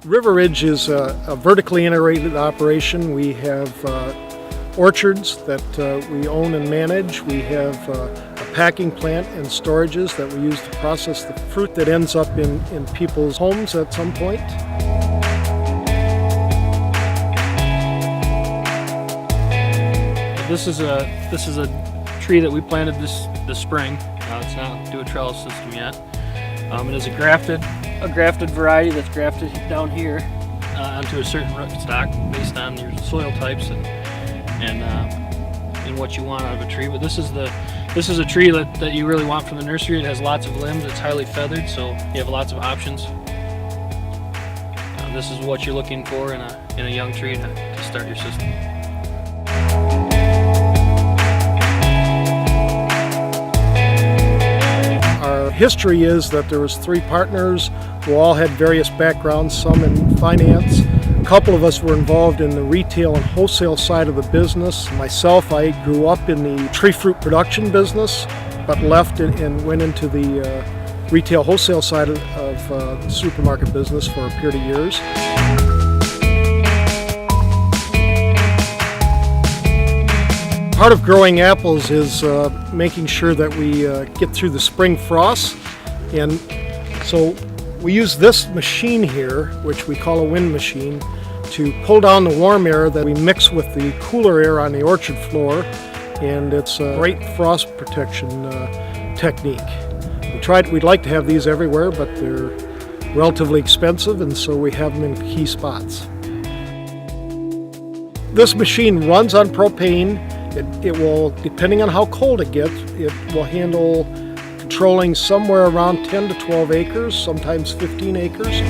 Riveridge is a vertically integrated operation. We have orchards that we own and manage. We have a packing plant and storages that we use to process the fruit that ends up in people's homes at some point. This is a tree that we planted this spring. It's not due a trellis system yet. It is a grafted variety that's grafted down here onto a certain rootstock based on your soil types and what you want out of a tree. But this is a tree that you really want from the nursery. It has lots of limbs. It's highly feathered, so you have lots of options. This is what you're looking for in a young tree to start your system. Our history is that there was 3 partners who all had various backgrounds, some in finance. A couple of us were involved in the retail and wholesale side of the business. Myself, I grew up in the tree fruit production business, but left and went into the retail wholesale side of the supermarket business for a period of years. Part of growing apples is making sure that we get through the spring frosts, and so we use this machine here, which we call a wind machine, to pull down the warm air that we mix with the cooler air on the orchard floor, and it's a great frost protection technique. We'd like to have these everywhere, but they're relatively expensive, and so we have them in key spots. This machine runs on propane. It will, depending on how cold it gets, it will handle controlling somewhere around 10 to 12 acres, sometimes 15 acres.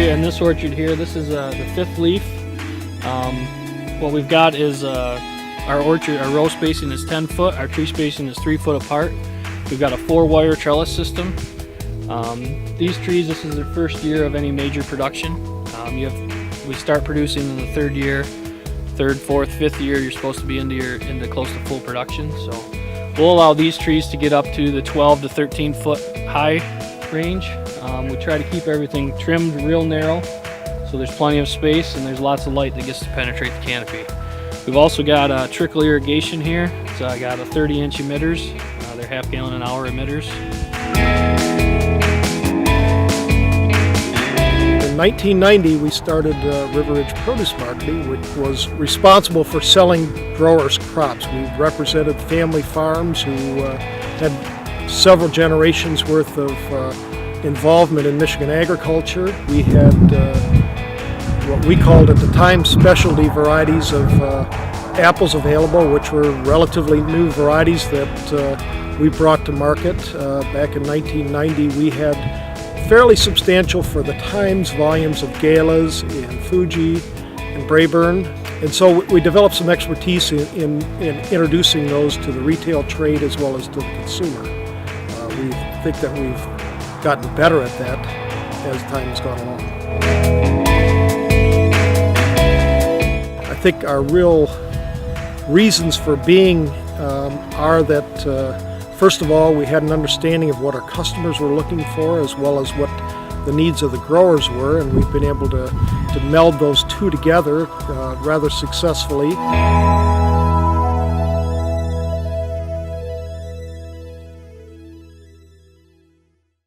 In this orchard here, this is the 5th leaf. What we've got is our row spacing is 10 foot, our tree spacing is 3 foot apart. We've got a 4-wire trellis system. These trees, this is their first year of any major production. We start producing in the 3rd year, 3rd, 4th, 5th year. You're supposed to be into close to full production. So we'll allow these trees to get up to the 12 to 13 foot high range. We try to keep everything trimmed real narrow, so there's plenty of space and there's lots of light that gets to penetrate the canopy. We've also got trickle irrigation here. So I got a 30-inch emitters. They're half-gallon an hour emitters. In 1990, we started Riveridge Produce Marketing, which was responsible for selling growers' crops. We represented family farms who had several generations worth of involvement in Michigan agriculture. We had what we called at the time specialty varieties of apples available, which were relatively new varieties that we brought to market. Back in 1990, we had fairly substantial, for the times, volumes of Galas and Fuji and Braeburn, and so we developed some expertise in introducing those to the retail trade as well as to the consumer. We think that we've gotten better at that as time has gone along. I think our real reasons for being are that first of all, we had an understanding of what our customers were looking for as well as what the needs of the growers were, and we've been able to meld those two together rather successfully.